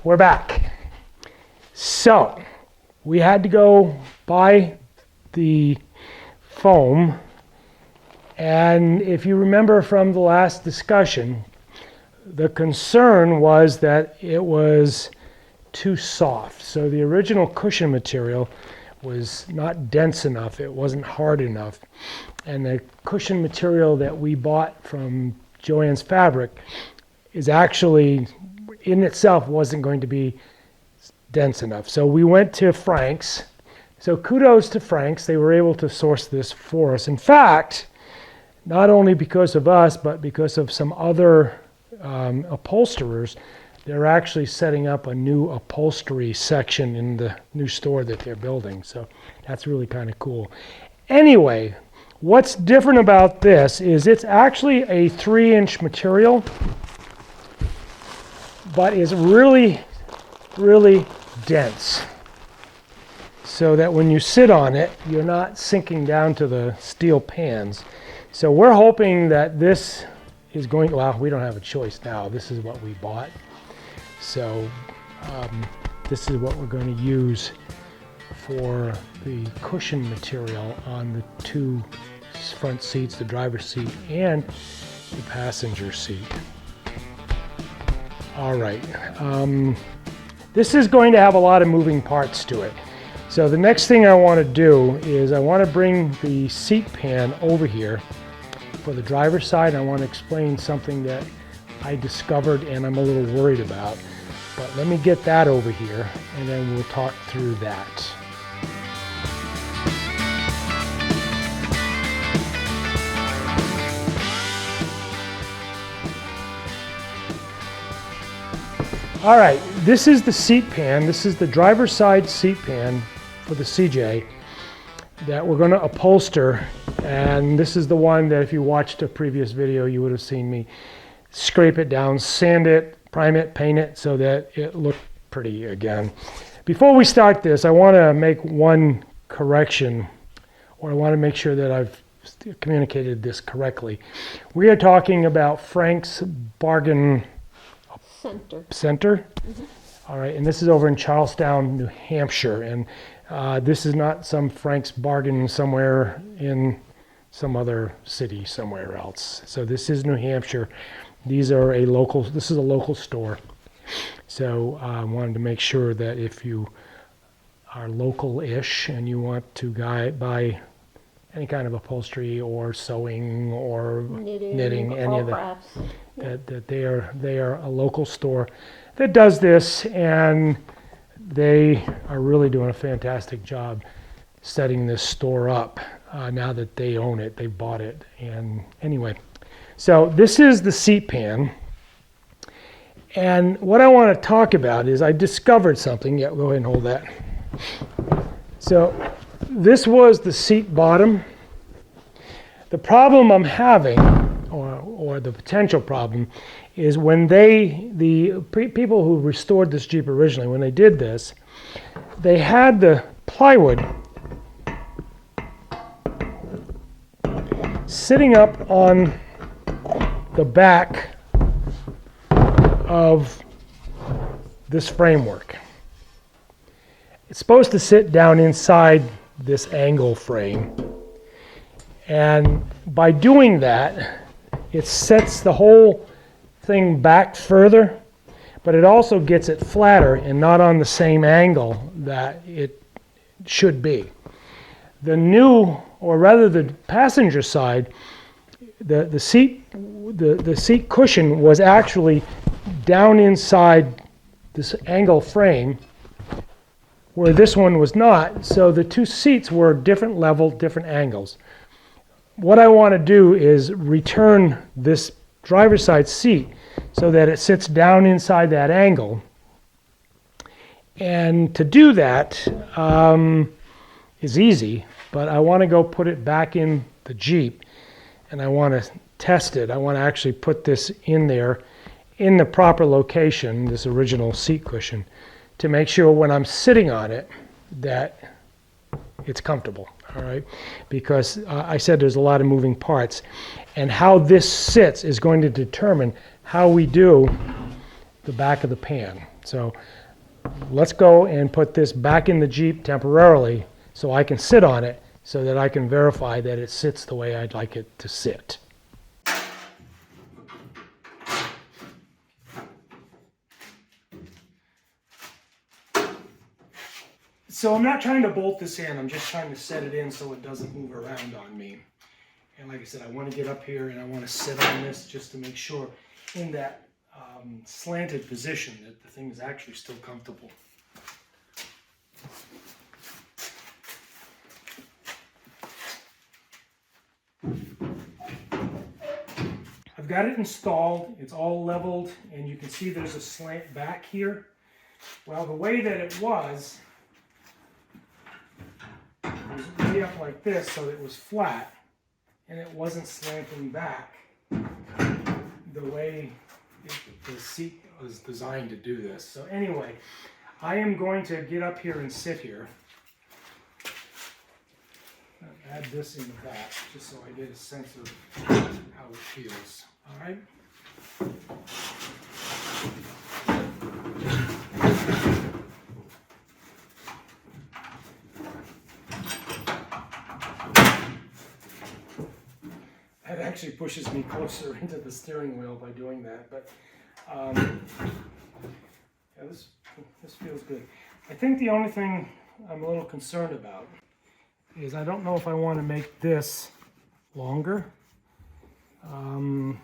we're back. So we had to go buy the foam, and if you remember from the last discussion, the concern was that it was too soft. So the original cushion material was not dense enough, it wasn't hard enough. And the cushion material that we bought from Joann's Fabric is actually, in itself, wasn't going to be dense enough. So we went to Frank's. So kudos to Frank's, they were able to source this for us. In fact, not only because of us, but because of some other upholsterers, they're actually setting up a new upholstery section in the new store that they're building. So that's really kind of cool. Anyway, what's different about this is it's actually a 3-inch material, but is really, really dense. So that when you sit on it, you're not sinking down to the steel pans. So we're hoping that this is going, well, we don't have a choice now. This is what we bought. So this is what we're going to use for the cushion material on the 2 front seats, the driver's seat and the passenger seat. All right. This is going to have a lot of moving parts to it. So the next thing I want to do is I want to bring the seat pan over here for the driver's side. I want to explain something that I discovered and I'm a little worried about. But let me get that over here and then we'll talk through that. All right, this is the seat pan. This is the driver's side seat pan for the CJ that we're going to upholster. And this is the one that if you watched a previous video, you would have seen me scrape it down, sand it, prime it, paint it so that it looked pretty again. Before we start this, I want to make one correction, or I want to make sure that I've communicated this correctly. We are talking about Frank's Bargain Center. Mm-hmm. All right, and this is over in Charlestown, New Hampshire, and this is not some Frank's Bargain somewhere in some other city somewhere else. So this is New Hampshire. This is a local store. So I wanted to make sure that if you are local-ish and you want to buy any kind of upholstery or sewing or knitting any of that, that they are a local store that does this, and they are really doing a fantastic job setting this store up now that they own it, they bought it. And anyway, so this is the seat pan, and what I want to talk about is I discovered something. Yeah, go ahead and hold that. So this was the seat bottom. The problem I'm having, or the potential problem, is when the people who restored this Jeep originally, when they did this, they had the plywood sitting up on the back of this framework. It's supposed to sit down inside this angle frame, and by doing that, it sets the whole thing back further, but it also gets it flatter and not on the same angle that it should be. The new, or rather the passenger side, the seat cushion was actually down inside this angle frame where this one was not, so the 2 seats were different level, different angles. What I want to do is return this driver's side seat so that it sits down inside that angle. And to do that is easy, but I want to go put it back in the Jeep and I want to test it. I want to actually put this in there in the proper location, this original seat cushion, to make sure when I'm sitting on it that it's comfortable. All right, because I said there's a lot of moving parts, and how this sits is going to determine how we do the back of the pan. So let's go and put this back in the Jeep temporarily so I can sit on it so that I can verify that it sits the way I'd like it to sit. So I'm not trying to bolt this in, I'm just trying to set it in so it doesn't move around on me. And like I said, I want to get up here and I want to sit on this just to make sure in that slanted position that the thing is actually still comfortable. I've got it installed, it's all leveled, and you can see there's a slant back here. Well, the way that it was way up like this so that it was flat and it wasn't slanting back the way the seat was designed to do this. So anyway, I am going to get up here and sit here. I'll add this in the back just so I get a sense of how it feels. All right. That actually pushes me closer into the steering wheel by doing that, but yeah, this feels good. I think the only thing I'm a little concerned about is I don't know if I want to make this longer. I don't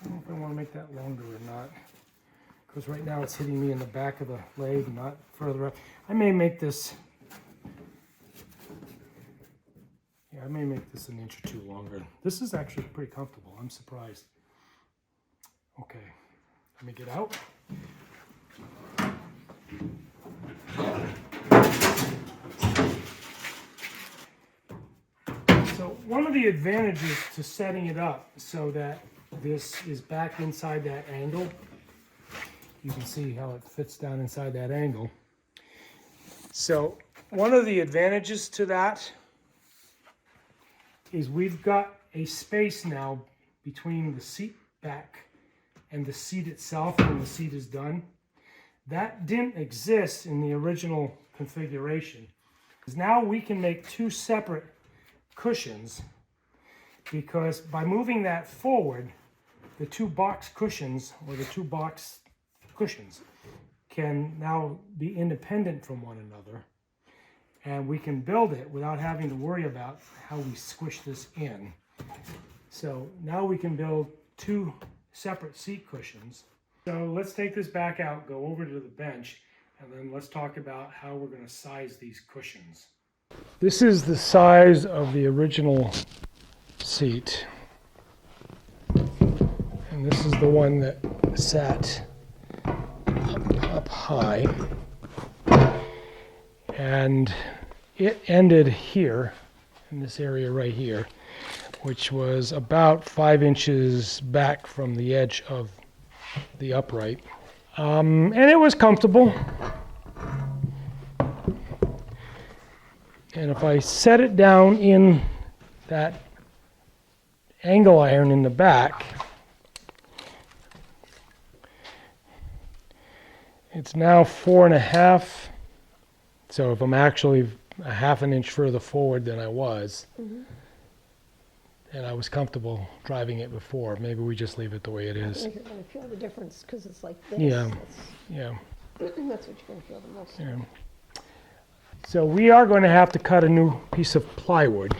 know if I want to make that longer or not, because right now it's hitting me in the back of the leg, not further up. I may make this, yeah, I may make this an inch or two longer. This is actually pretty comfortable. I'm surprised. Okay, let me get out. So one of the advantages to setting it up so that this is back inside that angle, you can see how it fits down inside that angle. So one of the advantages to that is we've got a space now between the seat back and the seat itself when the seat is done. That didn't exist in the original configuration. Now we can make two separate cushions, because by moving that forward, the two box cushions, or the two box cushions, can now be independent from one another, and we can build it without having to worry about how we squish this in. So now we can build two separate seat cushions. So let's take this back out, go over to the bench, and then let's talk about how we're going to size these cushions. This is the size of the original seat. And this is the one that sat up high. And it ended here, in this area right here, which was about 5 inches back from the edge of the upright. And it was comfortable. And if I set it down in that angle iron in the back, it's now 4.5. So if I'm actually a half an inch further forward than I was, and I was comfortable driving it before, maybe we just leave it the way it is. I think you're going to feel the difference because it's like this. Yeah, yeah. That's what you're going to feel the most. Yeah. So we are going to have to cut a new piece of plywood,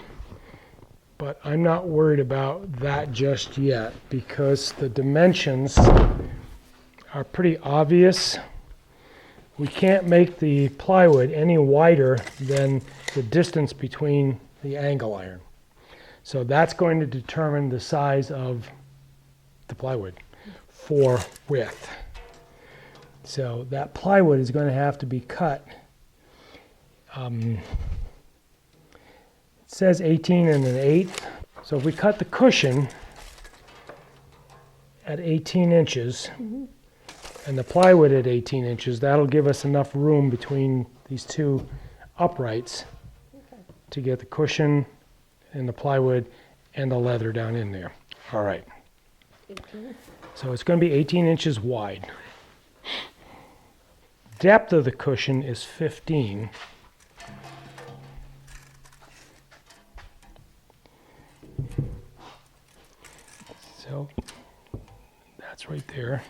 but I'm not worried about that just yet because the dimensions are pretty obvious. We can't make the plywood any wider than the distance between the angle iron. So that's going to determine the size of the plywood for width. So that plywood is going to have to be cut. It says 18 1/8. So if we cut the cushion at 18 inches and the plywood at 18 inches, that'll give us enough room between these two uprights to get the cushion and the plywood and the leather down in there. All right. 18. So it's going to be 18 inches wide. Depth of the cushion is 15. So that's right there.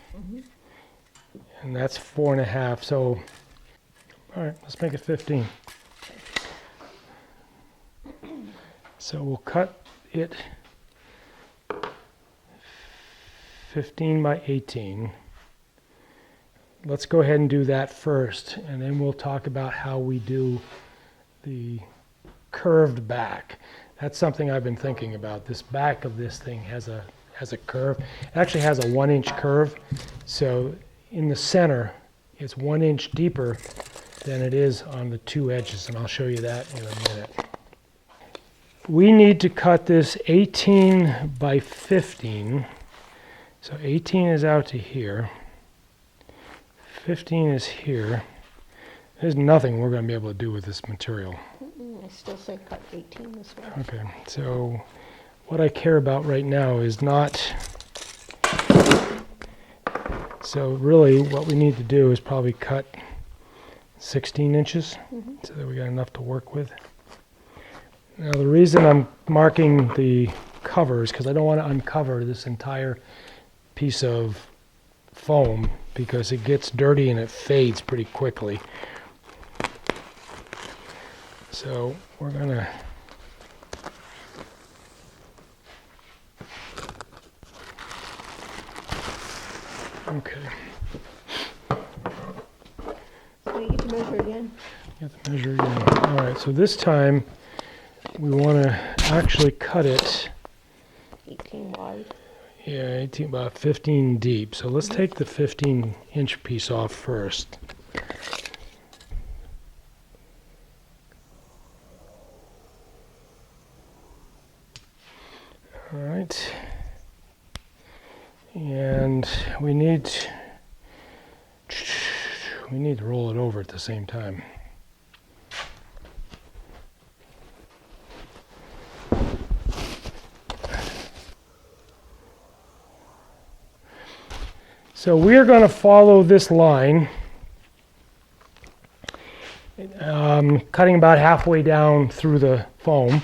And that's 4.5. So, all right, let's make it 15. So we'll cut it 15 by 18. Let's go ahead and do that first, and then we'll talk about how we do the curved back. That's something I've been thinking about. This back of this thing has a curve. It actually has a 1-inch curve. So in the center, it's 1 inch deeper than it is on the two edges, and I'll show you that in a minute. We need to cut this 18 by 15. So 18 is out to here. 15 is here. There's nothing we're going to be able to do with this material. I still say cut 18 this way. Okay, so what I care about right now is not... So really what we need to do is probably cut 16 inches so that we got enough to work with. Now the reason I'm marking the covers, because I don't want to uncover this entire piece of foam because it gets dirty and it fades pretty quickly. So we're going to okay. So you get to measure again. Get the measure again. All right, so this time we want to actually cut it 18 wide. yeah, 18 about 15 deep. So let's take the 15-inch piece off first. All right. And we need to roll it over at the same time. So we're going to follow this line, cutting about halfway down through the foam.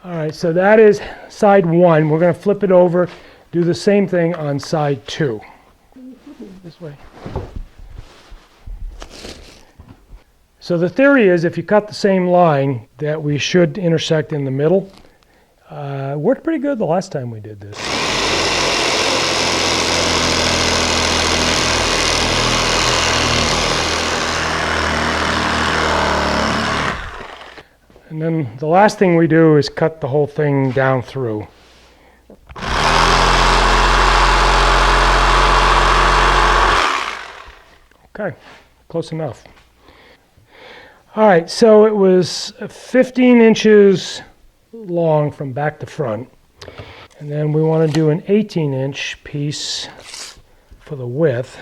All right, so that is side one. We're going to flip it over, do the same thing on side two. This way. So the theory is if you cut the same line that we should intersect in the middle. Worked pretty good the last time we did this. And then the last thing we do is cut the whole thing down through. Okay, close enough. All right, so it was 15 inches long from back to front. And then we want to do an 18-inch piece for the width.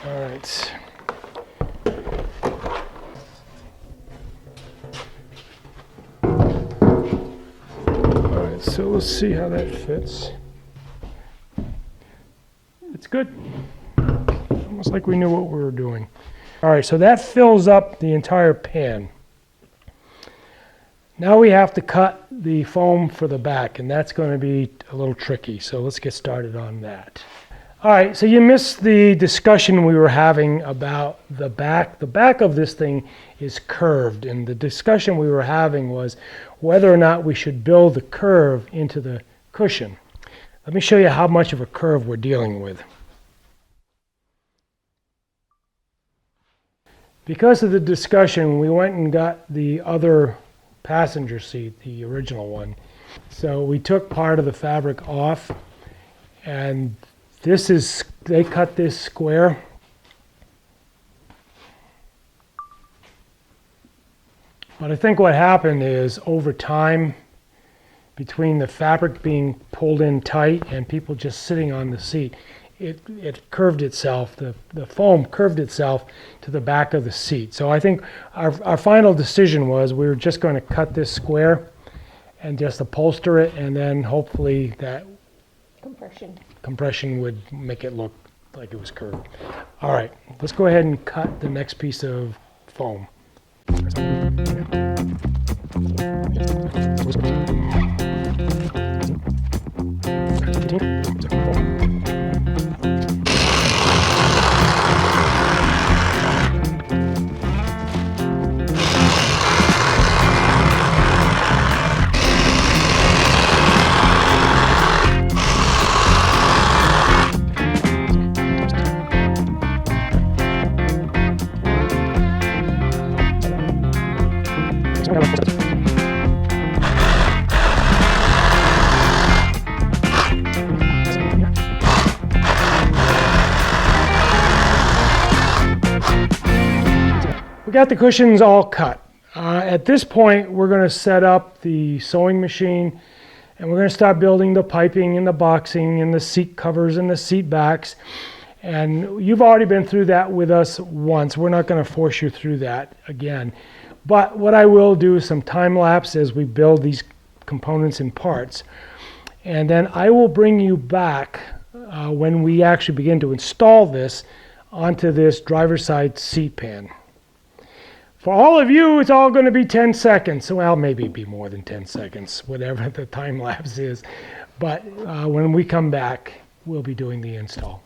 All right. So we'll see how that fits. It's good. Almost like we knew what we were doing. All right, so that fills up the entire pan. Now we have to cut the foam for the back, and that's going to be a little tricky. So let's get started on that. All right, so you missed the discussion we were having about the back. The back of this thing is curved, and the discussion we were having was whether or not we should build the curve into the cushion. Let me show you how much of a curve we're dealing with. Because of the discussion, we went and got the other passenger seat, the original one. So we took part of the fabric off, and they cut this square. But I think what happened is over time, between the fabric being pulled in tight and people just sitting on the seat, it curved itself, the foam curved itself to the back of the seat. So I think our final decision was we were just going to cut this square and just upholster it, and then hopefully that compression would make it look like it was curved. All right, let's go ahead and cut the next piece of foam. We got the cushions all cut. At this point, we're going to set up the sewing machine, and we're going to start building the piping and the boxing and the seat covers and the seat backs. And you've already been through that with us once. We're not going to force you through that again. But what I will do is some time lapse as we build these components and parts. And then I will bring you back when we actually begin to install this onto this driver's side seat pan. For all of you, it's all going to be 10 seconds. Well, maybe it'd be more than 10 seconds, whatever the time lapse is. But when we come back, we'll be doing the install.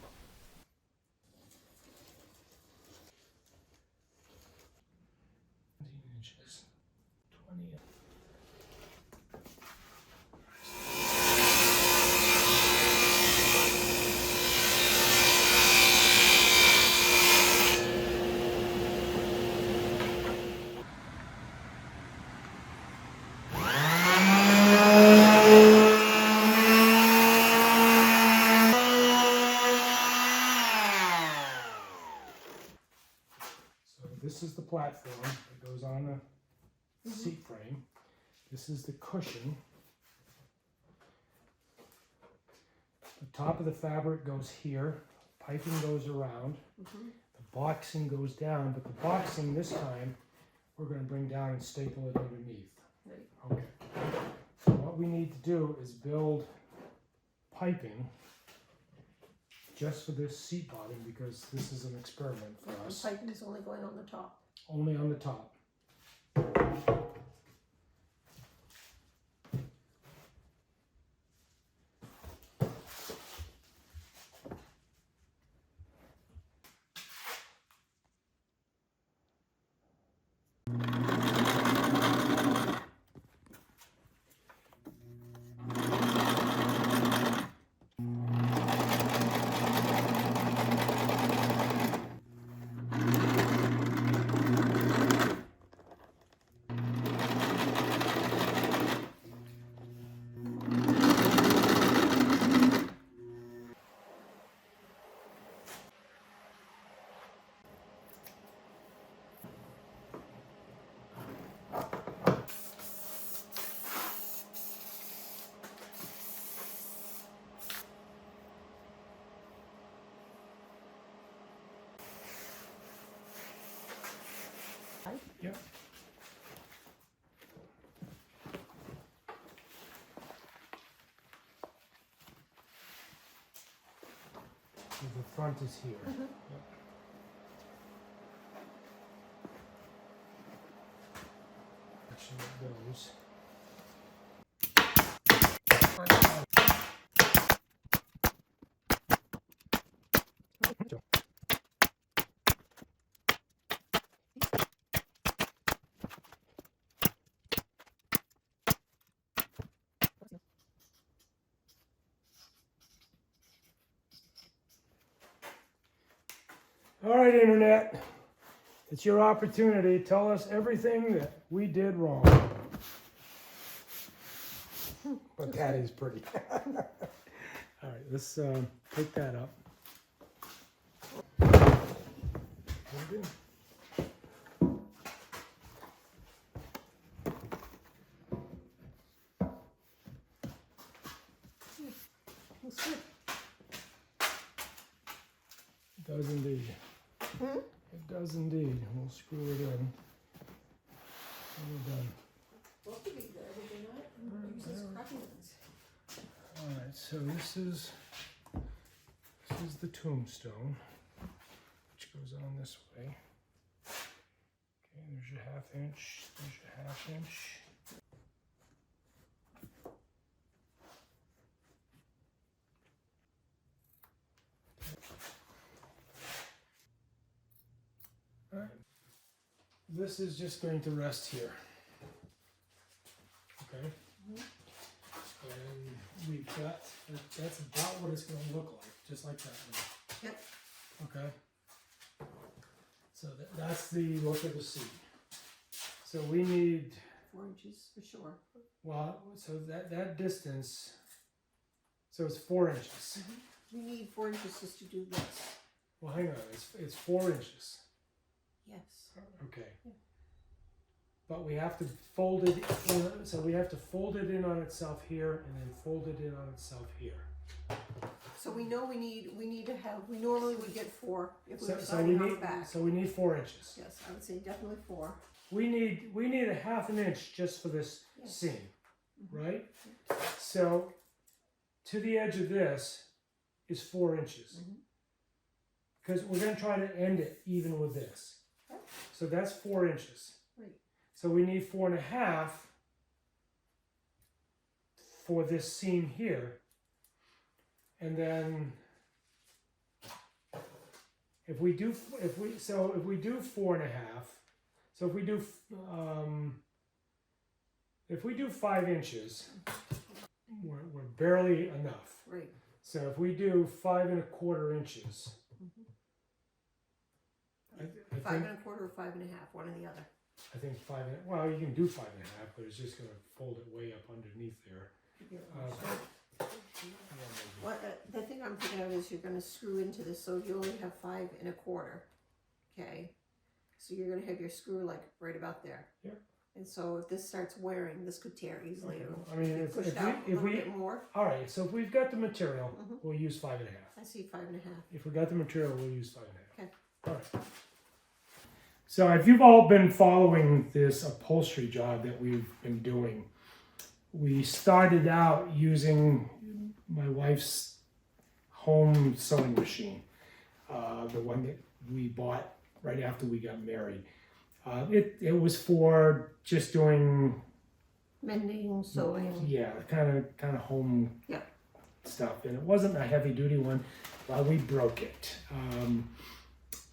This is the platform that goes on the seat frame. This is the cushion. The top of the fabric goes here. Piping goes around. The boxing goes down, but the boxing this time we're going to bring down and staple it underneath. Right. Okay. So what we need to do is build piping just for this seat bottom, because this is an experiment for us. The piping is only going on the top. Only on the top. Yep. So the front is here. Yep. Actually, it goes. All right, Internet, it's your opportunity. Tell us everything that we did wrong. But that is pretty. All right, let's take that up. does indeed. Hmm? It does indeed. We'll screw it in. And we're done. Supposed to be good, is it not? Use these crappy ones. Alright, so this is the tombstone, which goes on this way. Okay, there's your 1/2 inch, there's your 1/2 inch. Alright, this is just going to rest here. Okay? And we've got, that's about what it's going to look like, just like that one. Yep. Okay? So that's the look of the seat. So we need, 4 inches for sure. well, so that distance, so it's 4 inches. We need 4 inches just to do this. Well, hang on, it's 4 inches. Yes. Okay. Yeah. But we have to fold it, so we have to fold it in on itself here and then fold it in on itself here. So we know we need to have, we normally would get 4 if we were So starting on the back. we need 4 inches. Yes, I would say definitely 4. We need a 1/2 inch just for this Yes. seam, right? So to the edge of this is 4 inches. Because we're going to try to end it even with this. Okay. So that's 4 inches. Right. So we need 4.5 for this seam here. And then if we do 4.5, so if we do 5 inches, we're barely enough. Right. So if we do 5 1/4 inches, I 5 think 1/4 or 5 1/2, one or the other. I think 5. Well, you can do 5.5, but it's just going to fold it way up underneath there. What the thing I'm thinking of is you're going to screw into this, so you only have 5 1/4. Okay, so you're going to have your screw like right about there. Yeah. And so if this starts wearing, this could tear easily. Okay. It'll I mean, be pushed out a little bit more. all right. So if we've got the material, we'll use 5.5. I see 5 1/2. If we got the material, we'll use 5.5. Okay. All right. So if you've all been following this upholstery job that we've been doing, we started out using my wife's home sewing machine, the one that we bought right after we got married. It was for just doing Mending, sewing. yeah, kind of home Yeah. stuff, and it wasn't a heavy duty one. Well, we broke it.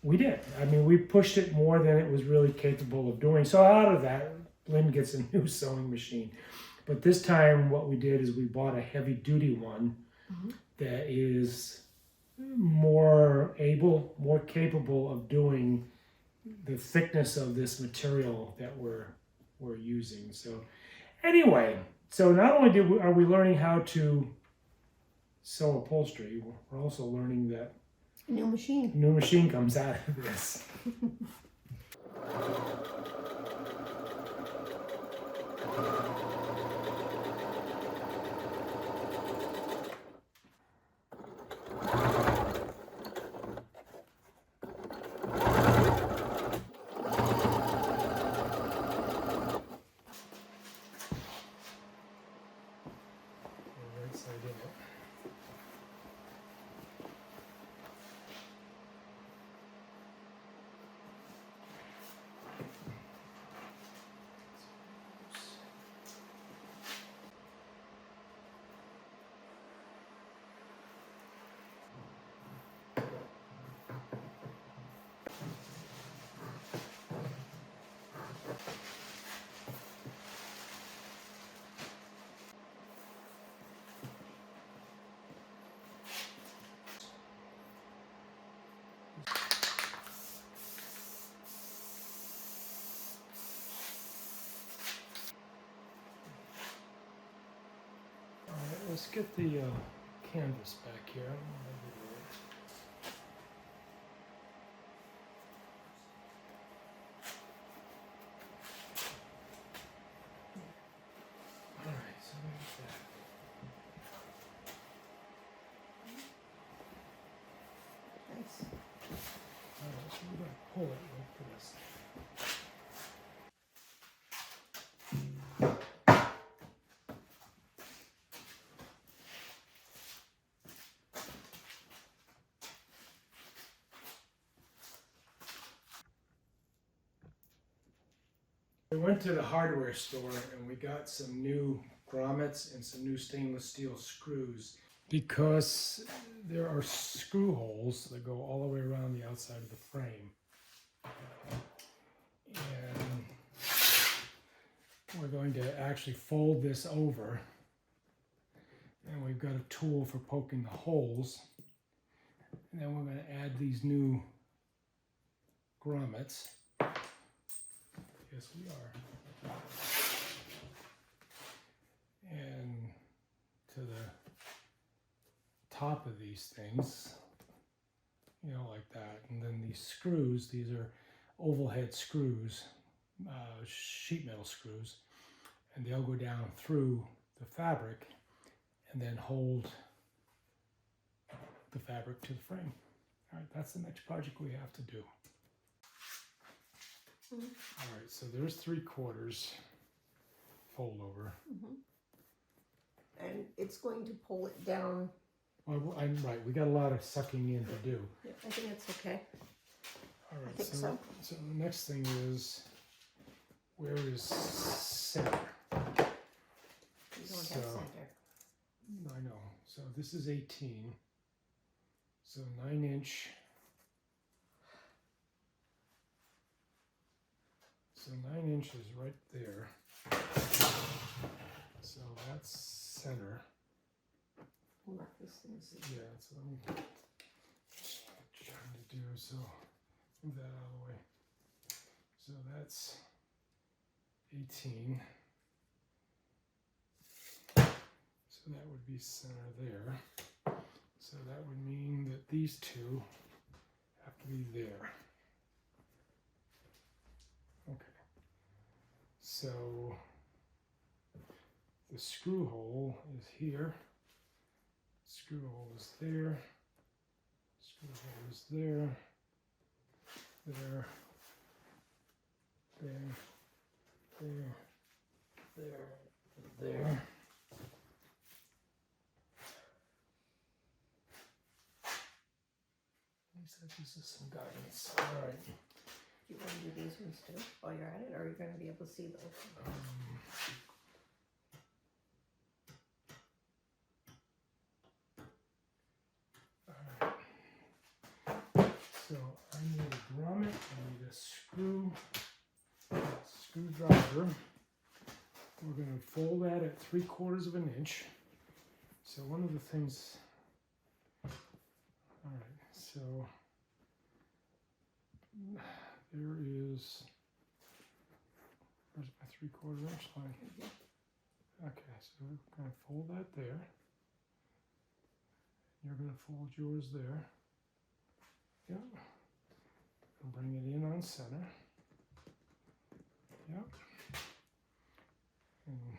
We did. I mean, we pushed it more than it was really capable of doing. So out of that, Lynn gets a new sewing machine. But this time, what we did is we bought a heavy duty one that is more capable of doing the thickness of this material that we're using. So anyway, so not only are we learning how to sew upholstery, we're also learning that A new machine. a new machine comes out of this. Right side in it. All right, let's get the canvas back here. I don't know how to do it. All right, so there's that. Nice. pull it like this. We went to the hardware store and we got some new grommets and some new stainless steel screws because there are screw holes that go all the way around the outside of the frame. And we're going to actually fold this over, and we've got a tool for poking the holes. And then we're going to add these new grommets. Yes, we are. And to the top of these things, you know, like that. And then these screws, these are oval head screws, sheet metal screws, and they'll go down through the fabric and then hold the fabric to the frame. All right, that's the next project we have to do. All right, so there's 3/4 fold over. And it's going to pull it down. Well, I'm right, we got a lot of sucking in to do. Yeah, I think that's okay. All right, I think so. So the next thing is, where is center? You don't have So- center. I know, so this is 18, so 9-inch. So 9 inches right there. So that's center. Mark this thing. Yeah, that's what I'm trying to do. So move that out of the way. So that's 18. So that would be center there. So that would mean that these two have to be there. Okay. So the screw hole is here. Screw hole is there. Screw hole is there. There. There. There. There. There. At least that gives us some guidance. All right. Do you want to do these ones too while you're at it, or are you going to be able to see those? So I need a grommet, I need a screwdriver. We're going to fold that at 3/4 of an inch. So one of the things, all right, so there is, where's my 3/4 inch line? Okay, so we're going to fold that there. You're going to fold yours there. Yep. And bring it in on center. Yep. And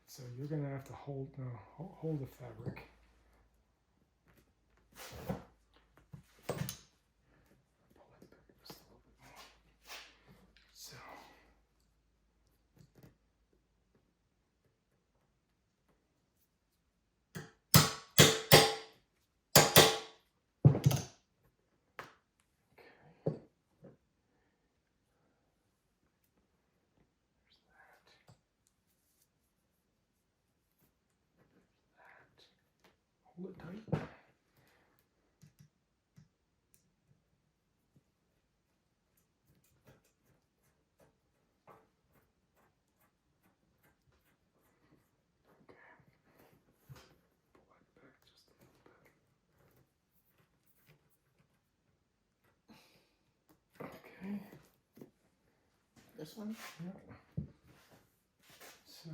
so you're going to have to hold the fabric. Pull it back just a little bit more. So. Hold it tight. Okay. This one? Yep. So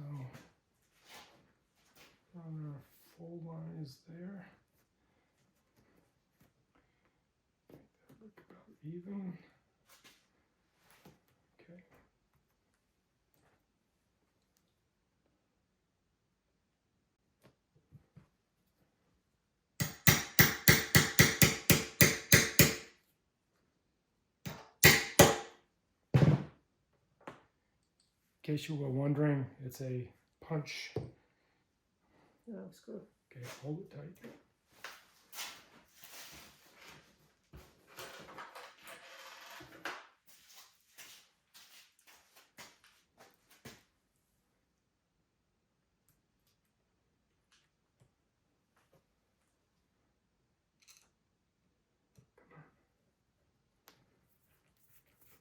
our fold line is there. Make that look about even. Okay. case you were wondering, it's a punch. No, screw. Okay, hold it tight.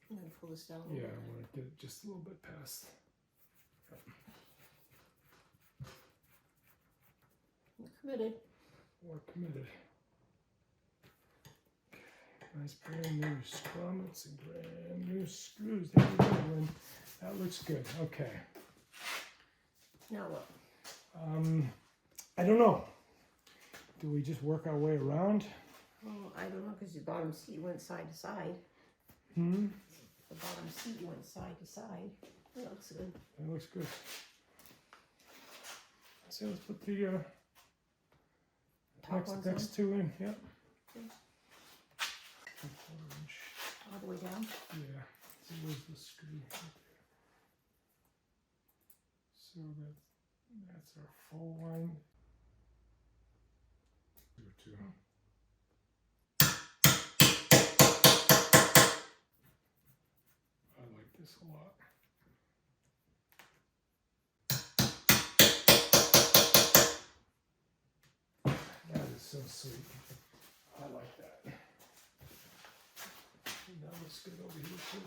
And then pull this down a little Yeah, bit. I want to get it just a little bit past. You're committed. We're committed. Nice brand new grommets and brand new screws. There we go, Lynn. That looks good. Okay. Now what? I don't know. Do we just work our way around? Well, I don't know, because your bottom seat went side to side. Hmm. The bottom seat went side to side. That looks good. That looks good. So let's put the Top ones next two in. Yep. Okay. 3/4 inch. All the way down. Yeah. So where's the screw? Right there. So that's our full line. Two. I like this a lot. That is so sweet. I like that. And that looks good over here too.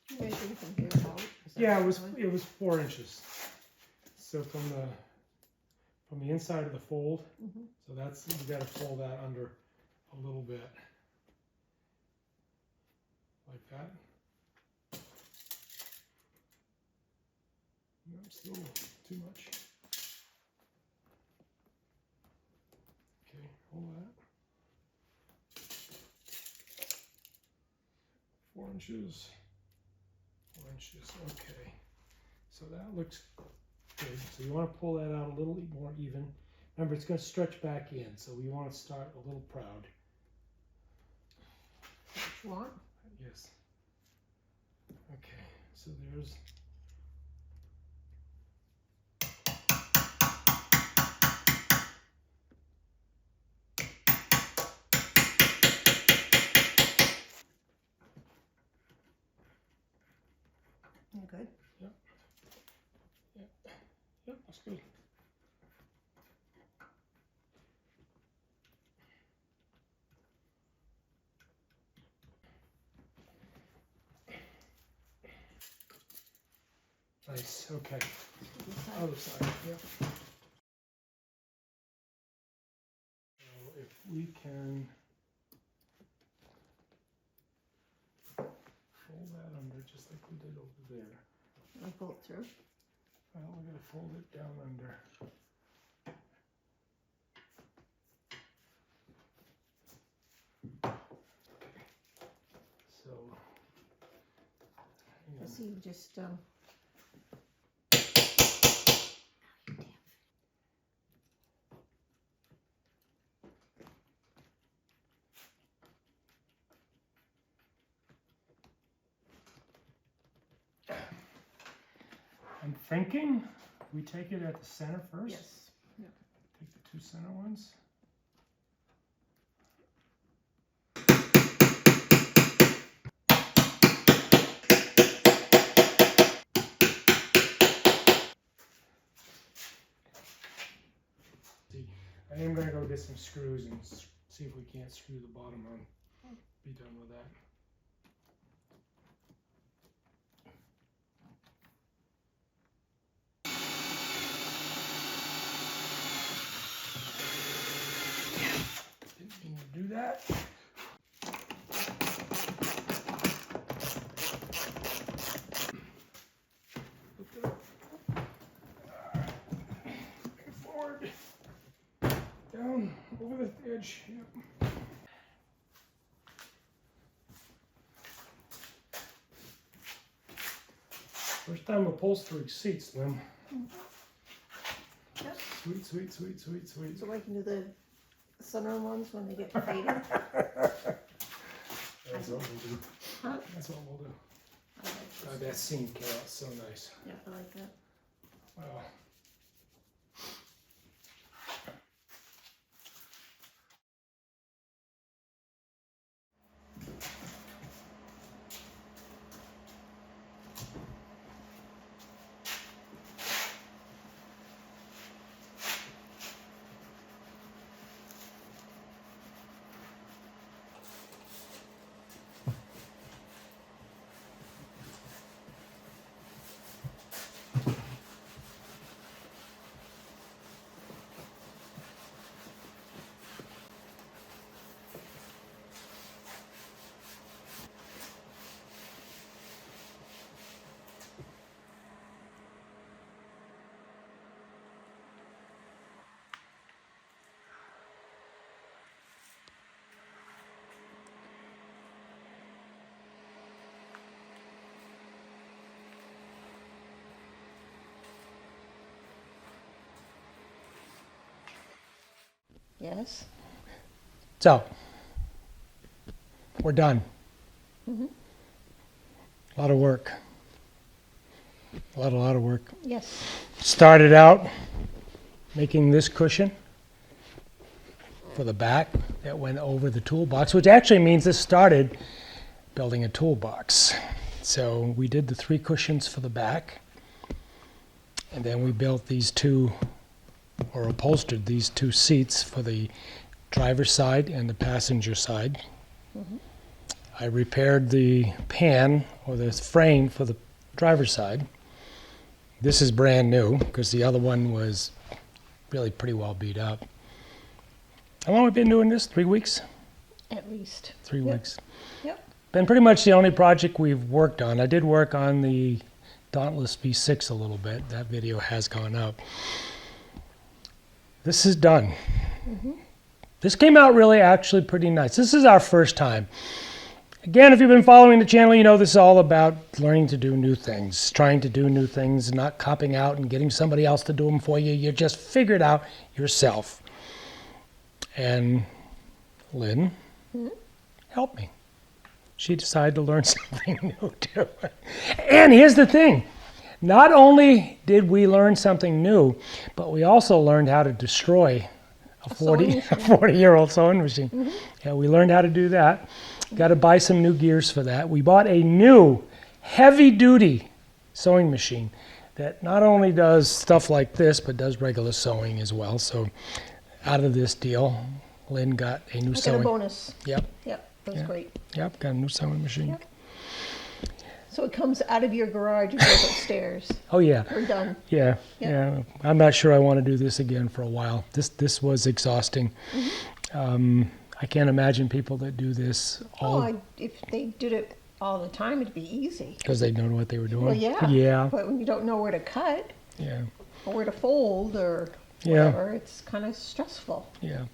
You measuring from here out? Is that Yeah, what you're doing? it was 4 inches. So from the inside of the fold, Mhm. so that's, you got to fold that under a little bit, like that. No, still too much. Okay, hold that. 4 inches. 4 inches. Okay. So that looks good. So you want to pull that out a little more even. Remember, it's going to stretch back in, so we want to start a little proud. What you want? Yes. Okay, so there's. You good? Yep, that's good. Nice, okay. This side. Other side, yep. So if we can fold that under just like we did over there. And pull it through. Well, we're going to fold it down under. So, hang on. I see you just I'm thinking we take it at the center first. yes. Yeah. Take the two center ones. See, I am going to go get some screws and see if we can't screw the bottom on. Be done with that. Didn't mean to do that. Lift it up. Alright. Forward. Down over the edge. Yep. First time upholstering seats, Lim. Yep. Sweet, sweet, sweet, sweet, sweet. So I can do the center ones when they get faded. That's what we'll do. Huh? That's what we'll do. God, that seam came out so nice. Yeah, I like that. Wow. Yes. So, we're done. Mm-hmm. A lot of work. A lot of work. Yes. Started out making this cushion for the back that went over the toolbox, which actually means this started building a toolbox. So we did the 3 cushions for the back, and then we built these 2, or upholstered these 2 seats for the driver's side and the passenger side. Mm-hmm. I repaired the pan, or the frame, for the driver's side. This is brand new because the other one was really pretty well beat up. How long have we been doing this? 3 weeks? At least. 3 Yep. weeks. Yep. Been pretty much the only project we've worked on. I did work on the Dauntless V6 a little bit. That video has gone up. This is done. Mm-hmm. This came out really actually pretty nice. This is our first time. Again, if you've been following the channel, you know this is all about learning to do new things, trying to do new things, not copping out and getting somebody else to do them for you. You just figure it out yourself. And Lynn helped me. She decided to learn something new too. And here's the thing. Not only did we learn something new, but we also learned how to destroy a 40-year-old sewing machine. Mm-hmm. Yeah, we learned how to do that. Got to buy some new gears for that. We bought a new heavy-duty sewing machine that not only does stuff like this, but does regular sewing as well. So out of this deal, Lynn got a new sewing. I got a bonus. Yep. Yep, that's great. Yep, got a new sewing machine. Yep. So it comes out of your garage and goes upstairs. Oh yeah. We're done. Yeah, Yep. yeah. I'm not sure I want to do this again for a while. This was exhausting. Mm-hmm. I can't imagine people that do this all. If they did it all the time, it'd be easy. Because they know what they were doing. Well, yeah. Yeah. But when you don't know where to cut, Yeah. or where to fold, or Yeah. whatever, it's kind of stressful. Yeah.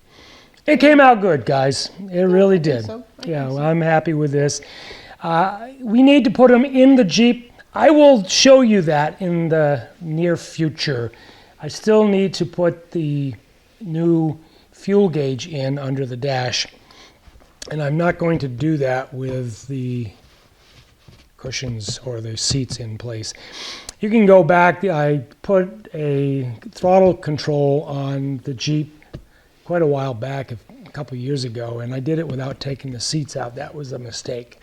It came out good, guys. It really I think did. so. I Yeah, think well, I'm happy with this. We need to put them in the Jeep. I will show you that in the near future. I still need to put the new fuel gauge in under the dash. And I'm not going to do that with the cushions or the seats in place. You can go back. I put a throttle control on the Jeep quite a while back, a couple of years ago, and I did it without taking the seats out. That was a mistake.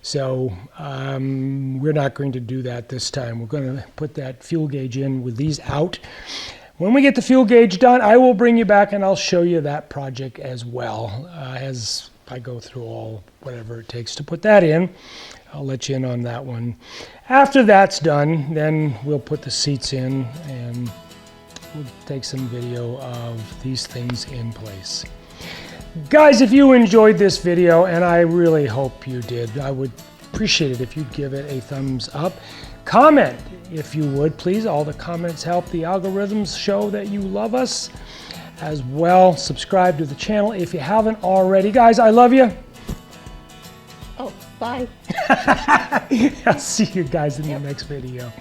So we're not going to do that this time. We're going to put that fuel gauge in with these out. When we get the fuel gauge done, I will bring you back and I'll show you that project as well. As I go through all whatever it takes to put that in, I'll let you in on that one. After that's done, then we'll put the seats in and we'll take some video of these things in place. Guys, if you enjoyed this video, and I really hope you did, I would appreciate it if you'd give it a thumbs up. Comment, if you would, please. All the comments help the algorithms show that you love us. As well, subscribe to the channel if you haven't already. Guys, I love you. Oh, bye. I'll see you guys in the next video.